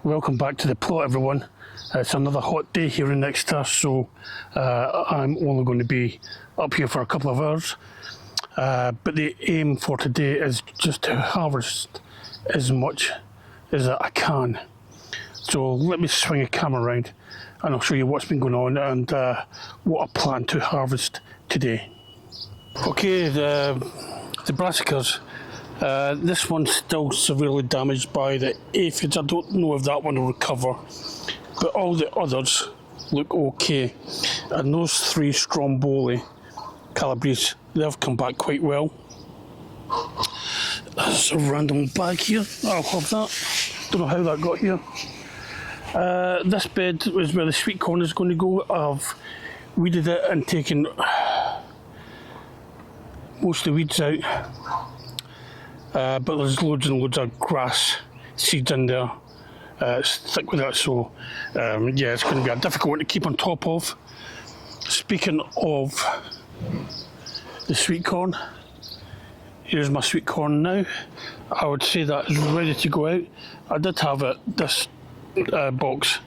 Welcome back to the plot, everyone. It's another hot day here in Exeter, so I'm only going to be up here for a couple of hours. But the aim for today is just to harvest as much as I can. So let me swing a camera around and I'll show you what's been going on and what I plan to harvest today. Okay, the brassicas. This one's still severely damaged by the aphids. I don't know if that one will recover, but all the others look okay. And those three Stromboli Calabrese, they've come back quite well. There's a random bag here, I'll have that. Don't know how that got here. This bed is where the sweet corn is going to go. I've weeded it and taken most of the weeds out. But there's loads and loads of grass seeds in there. It's thick with that, so yeah, it's going to be a difficult one to keep on top of. Speaking of the sweet corn, here's my sweet corn now. I would say that is ready to go out. I did have this box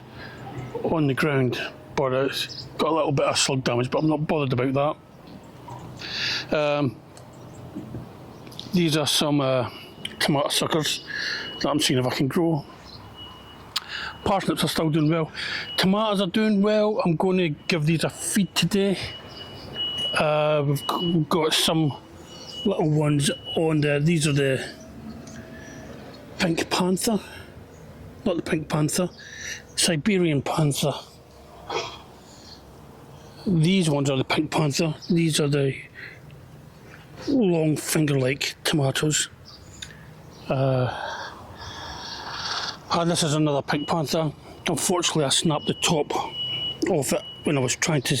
on the ground, but it's got a little bit of slug damage, but I'm not bothered about that. These are some tomato suckers that I'm seeing if I can grow. Parsnips are still doing well. Tomatoes are doing well. I'm going to give these a feed today. We've got some little ones on there. These are the pink panther. Not the pink panther. Siberian panther. These ones are the pink panther. These are the long finger-like tomatoes. And this is another pink panther. Unfortunately, I snapped the top off it when I was trying to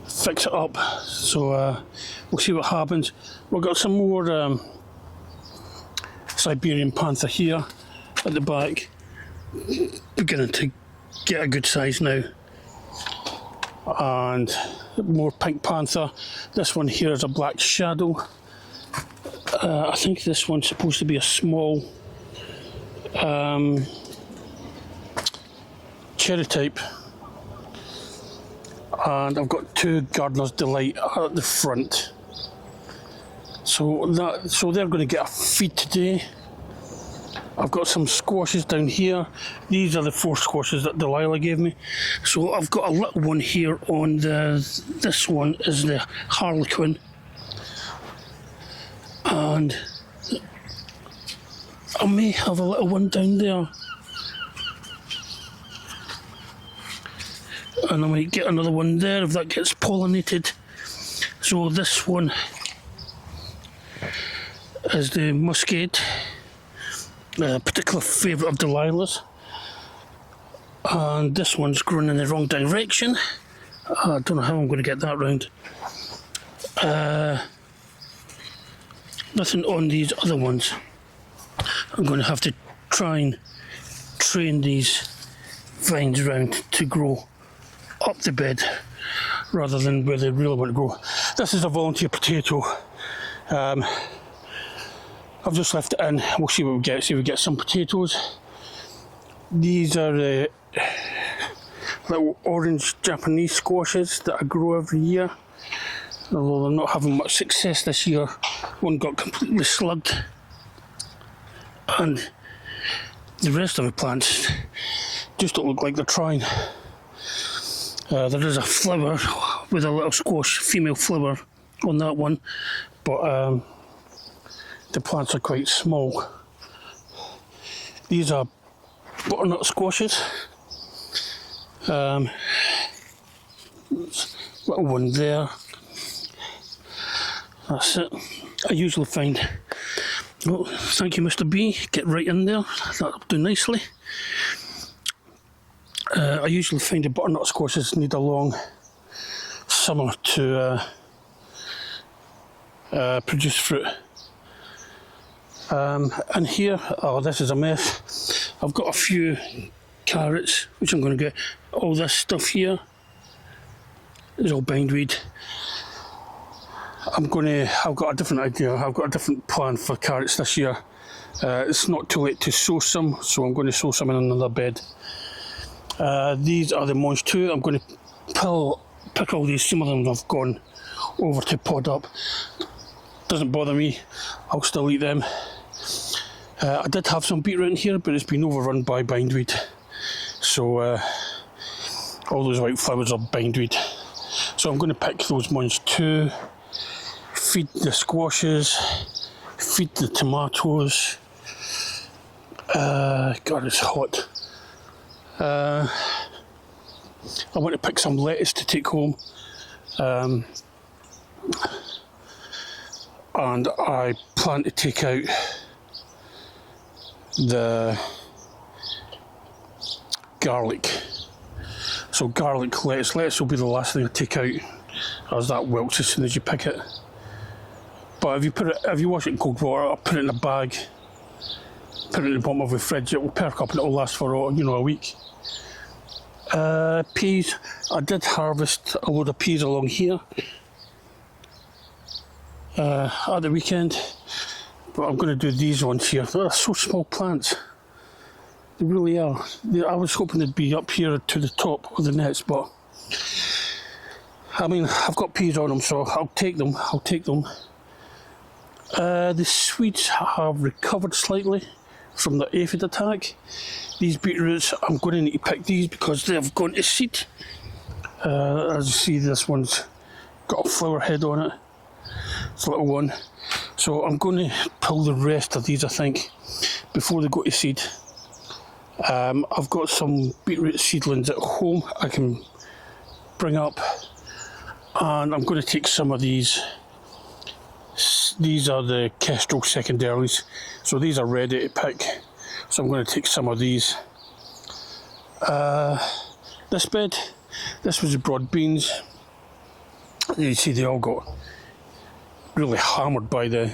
fix it up. So we'll see what happens. We've got some more Siberian panther here at the back, beginning to get a good size now. And more pink panther. This one here is a black shadow. I think this one's supposed to be a small cherry type. And I've got two Gardener's Delight at the front. So they're going to get a feed today. I've got some squashes down here. These are the 4 squashes that Delilah gave me. So I've got a little one here on this one is the Harlequin. And I may have a little one down there. And I might get another one there if that gets pollinated. So this one is the Muscade. A particular favourite of Delilah's, and this one's grown in the wrong direction. I don't know how I'm going to get that round. Nothing on these other ones. I'm going to have to try and train these vines around to grow up the bed rather than where they really want to grow. This is a volunteer potato. I've just left it in. We'll see what we get. See if we get some potatoes. These are the little orange Japanese squashes that I grow every year. Although they're not having much success this year. One got completely slugged. And the rest of the plants just don't look like they're trying. There is a flower with a little squash, female flower on that one. But the plants are quite small. These are butternut squashes. Little one there. That's it. I usually find, oh, thank you Mr. B, get right in there, that'll do nicely. I usually find the butternut squashes need a long summer to produce fruit. And here, oh, this is a mess. I've got a few carrots, which I'm going to get. All this stuff here is all bindweed. I've got a different idea. I've got a different plan for carrots this year. It's not too late to sow some, so I'm going to sow some in another bed. These are the Mons too. I'm going to pick all these. Some of them have gone over to pod up. Doesn't bother me, I'll still eat them. I did have some beetroot in here, but it's been overrun by bindweed. So all those white flowers are bindweed. So I'm going to pick those Mons too, feed the squashes, feed the tomatoes. God, it's hot. I want to pick some lettuce to take home. And I plan to take out the garlic. So garlic, lettuce will be the last thing I take out, as that wilts as soon as you pick it. But if you wash it in cold water, I'll put it in a bag, put it in the bottom of the fridge. It will perk up and it will last for a week. Peas, I did harvest a load of peas along here at the weekend, but I'm going to do these ones here. They're so small plants, they really are. I was hoping they'd be up here to the top of the nets, but I mean, I've got peas on them, so I'll take them. The Swedes have recovered slightly from the aphid attack. These beetroots, I'm going to need to pick these because they've gone to seed. As you see, this one's got a flower head on it. It's a little one. So I'm going to pull the rest of these, I think, before they go to seed. I've got some beetroot seedlings at home I can bring up, and I'm going to take some of these. These are the Kestrel secondaries, so these are ready to pick. So I'm going to take some of these. This bed, this was the broad beans. You see they all got really hammered by the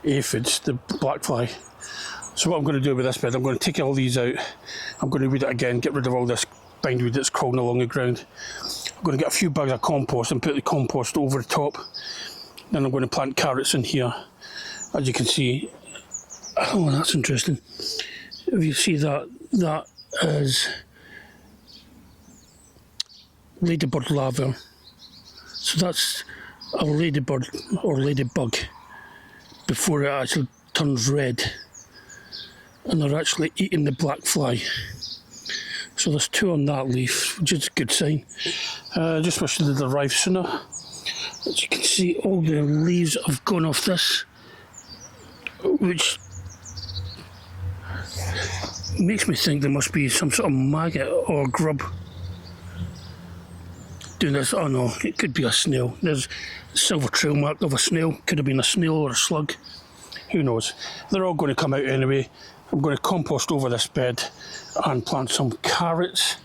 aphids, the black fly. So what I'm going to do with this bed, I'm going to take all these out. I'm going to weed it again, get rid of all this bindweed that's crawling along the ground. I'm going to get a few bags of compost and put the compost over the top. Then I'm going to plant carrots in here. As you can see, oh, that's interesting. If you see that, that is ladybird larvae. So that's a ladybird or ladybug before it actually turns red. And they're actually eating the black fly. So there's two on that leaf, which is a good sign. Just wish they'd arrived sooner. As you can see, all the leaves have gone off this, which makes me think there must be some sort of maggot or grub doing this. Oh no, it could be a snail. There's a silver trail mark of a snail. Could have been a snail or a slug. Who knows? They're all going to come out anyway. I'm going to compost over this bed and plant some carrots.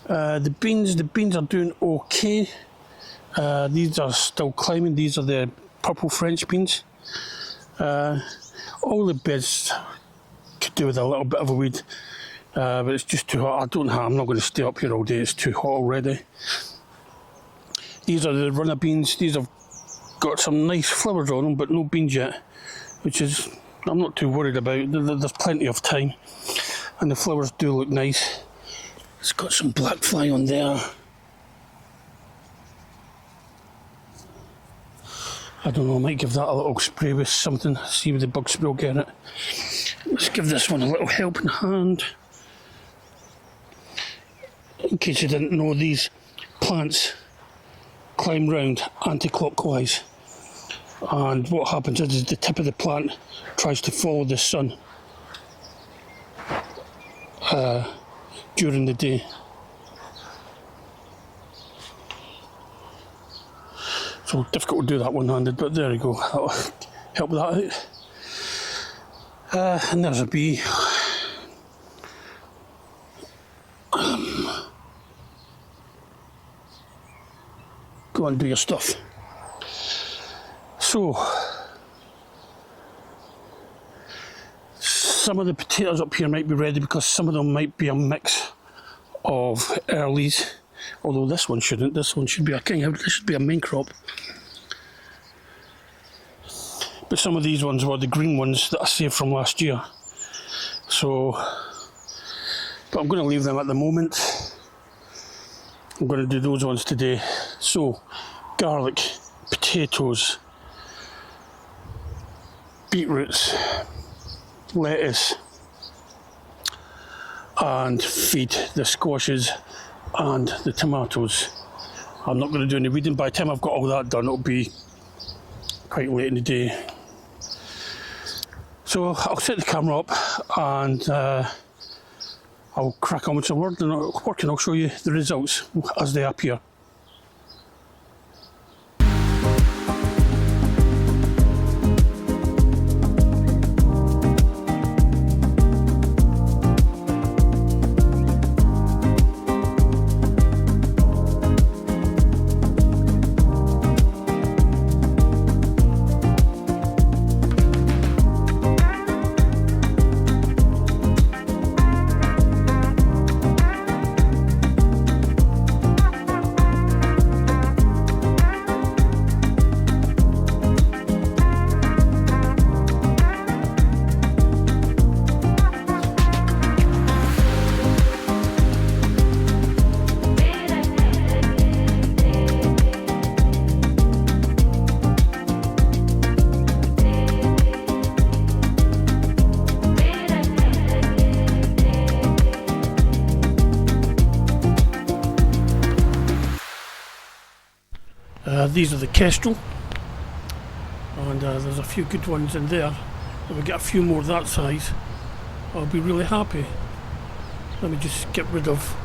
The beans are doing okay. These are still climbing. These are the purple French beans. All the beds could do with a little bit of a weed, but it's just too hot. I'm not going to stay up here all day. It's too hot already. These are the runner beans. These have got some nice flowers on them, but no beans yet, which is, I'm not too worried about. There's plenty of time, and the flowers do look nice. It's got some black fly on there. I don't know, I might give that a little spray with something, see if the bug spray will get it. Let's give this one a little helping hand. In case you didn't know, these plants climb round anti-clockwise. And what happens is the tip of the plant tries to follow the sun during the day. So difficult to do that one-handed, but there you go, that'll help that out. And there's a bee. Go and do your stuff. So, some of the potatoes up here might be ready because some of them might be a mix of earlies. Although this one shouldn't. This one should be a king. This should be a main crop. but some of these ones were the green ones that I saved from last year. So, but I'm going to leave them at the moment. I'm going to do those ones today. So, garlic, potatoes, beetroots, lettuce, and feed the squashes and the tomatoes. I'm not going to do any weeding. By the time I've got all that done, it'll be quite late in the day. So I'll set the camera up and I'll crack on with some work and I'll show you the results as they appear. These are the Kestrel, and there's a few good ones in there. If we get a few more that size, I'll be really happy. Let me just get rid of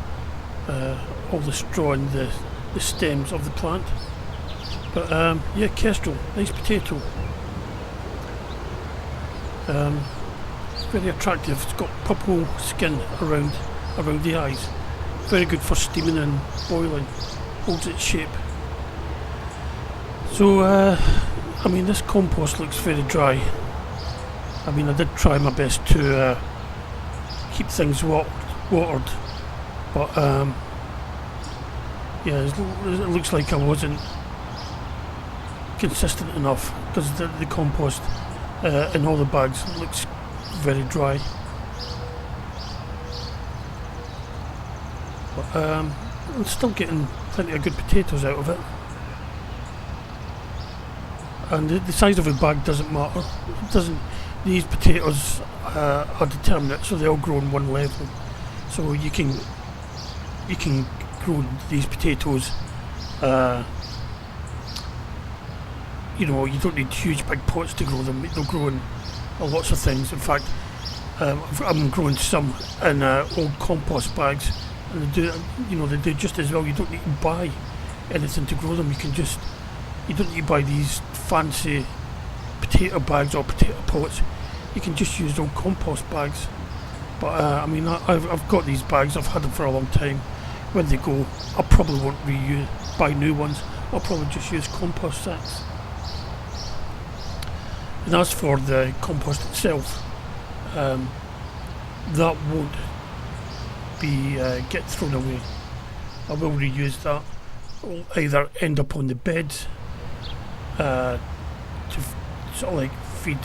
all the straw and the stems of the plant. But yeah, Kestrel, nice potato. Very attractive. It's got purple skin around the eyes. Very good for steaming and boiling. Holds its shape. So, I mean, this compost looks very dry. I mean, I did try my best to keep things watered, but yeah, it looks like I wasn't consistent enough because the compost in all the bags looks very dry. But I'm still getting plenty of good potatoes out of it. And the size of the bag doesn't matter. It doesn't. These potatoes are determinate, so they all grow on one level. So you can grow these potatoes. You know, you don't need huge big pots to grow them. They'll grow in lots of things. In fact, I'm growing some in old compost bags, and they do just as well. You don't need to buy anything to grow them. You don't need to buy these fancy potato bags or potato pots. You can just use old compost bags. But I mean, I've got these bags. I've had them for a long time. When they go, I probably won't buy new ones. I'll probably just use compost sacks. And as for the compost itself, that won't be get thrown away. I will reuse that. It'll either end up on the beds to sort of like feed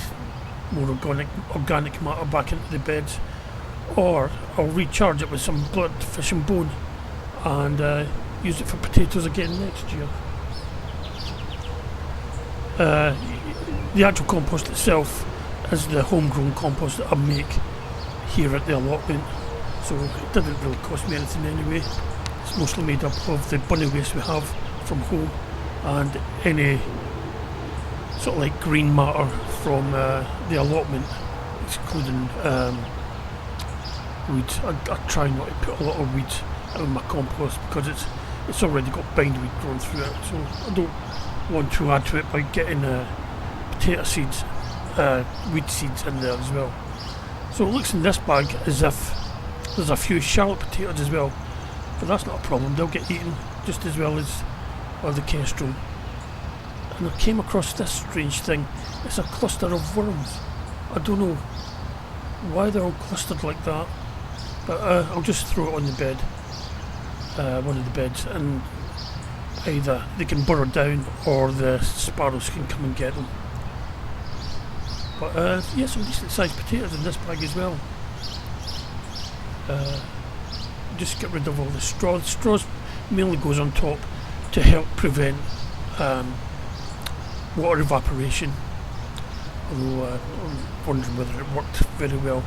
more organic matter back into the beds, or I'll recharge it with some blood, fish and bone, and use it for potatoes again next year. The actual compost itself is the homegrown compost that I make here at the allotment, so it didn't really cost me anything anyway. It's mostly made up of the bunny waste we have from home and any sort of like green matter from the allotment, excluding weeds. I try not to put a lot of weeds in my compost because it's already got bindweed growing through it, so I don't want to add to it by getting potato seeds, weed seeds in there as well. So it looks in this bag as if there's a few shallot potatoes as well, but that's not a problem. They'll get eaten just as well as the kestrel. And I came across this strange thing. It's a cluster of worms. I don't know why they're all clustered like that, but I'll just throw it on the bed, one of the beds, and either they can burrow down or the sparrows can come and get them. But yeah, some decent sized potatoes in this bag as well. Just get rid of all the straw. The straws mainly goes on top to help prevent water evaporation. Although I'm wondering whether it worked very well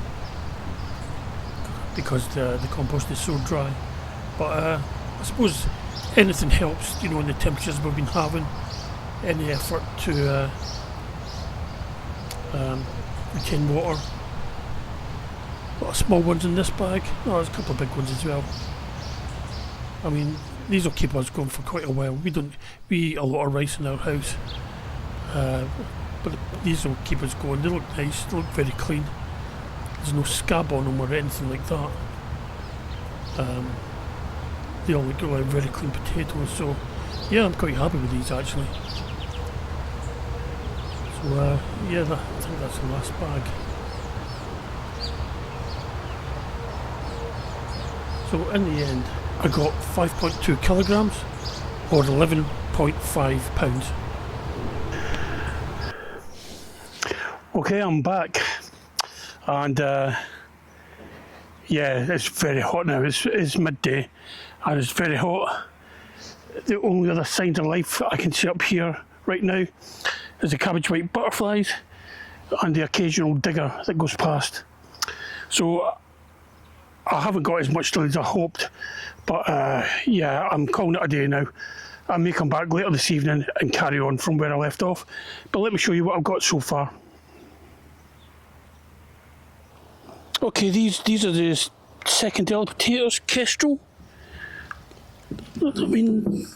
because the compost is so dry. But I suppose anything helps, you know, in the temperatures we've been having. Any effort to retain water. A lot of small ones in this bag. Oh, there's a couple of big ones as well. I mean, these will keep us going for quite a while. We eat a lot of rice in our house, but these will keep us going. They look nice. They look very clean. There's no scab on them or anything like that. They all look like very clean potatoes. So yeah, I'm quite happy with these actually. So yeah, I think that's the last bag. So in the end, I got 5.2 kilograms or 11.5 pounds. Okay, I'm back, and yeah, it's very hot now. It's midday, and it's very hot. The only other signs of life I can see up here right now is the cabbage white butterflies and the occasional digger that goes past. So I haven't got as much done as I hoped, but yeah, I'm calling it a day now. I may come back later this evening and carry on from where I left off, but let me show you what I've got so far. Okay, these are the second early potatoes, Kestrel. I mean,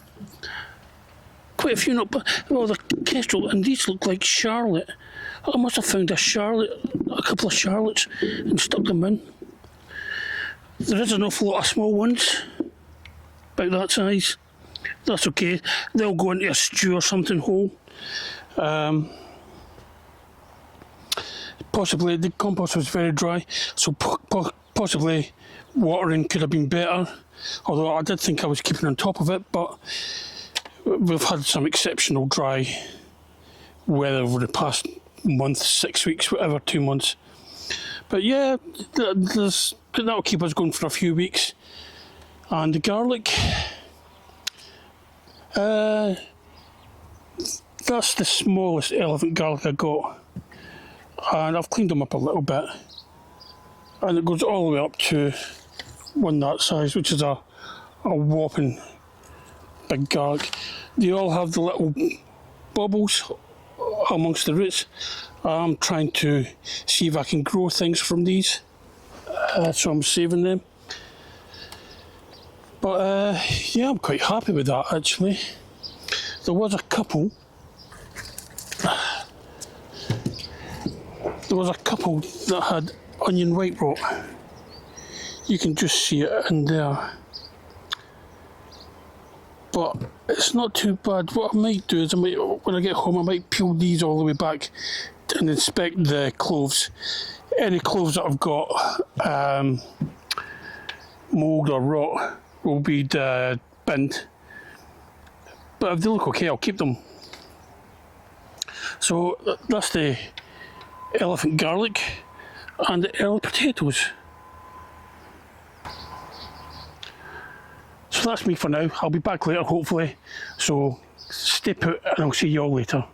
quite a few, not, but well, they're Kestrel, and these look like Charlotte. I must have found a couple of Charlottes, and stuck them in. There is an awful lot of small ones, about that size. That's okay. They'll go into a stew or something whole. Possibly the compost was very dry, so possibly watering could have been better. Although I did think I was keeping on top of it, but we've had some exceptional dry weather over the past month, 6 weeks, whatever, 2 months. But yeah, that'll keep us going for a few weeks. And the garlic, that's the smallest elephant garlic I got. And I've cleaned them up a little bit. And it goes all the way up to one that size, which is a whopping big garlic. They all have the little bubbles amongst the roots. I'm trying to see if I can grow things from these, so I'm saving them. But yeah, I'm quite happy with that actually. There was a couple that had onion white rot. You can just see it in there. But it's not too bad. What I might do is when I get home, I might peel these all the way back and inspect the cloves. Any cloves that I've got mould or rot will be binned. But if they look okay, I'll keep them. So that's the elephant garlic and the early potatoes. So that's me for now. I'll be back later hopefully. So stay put and I'll see you all later.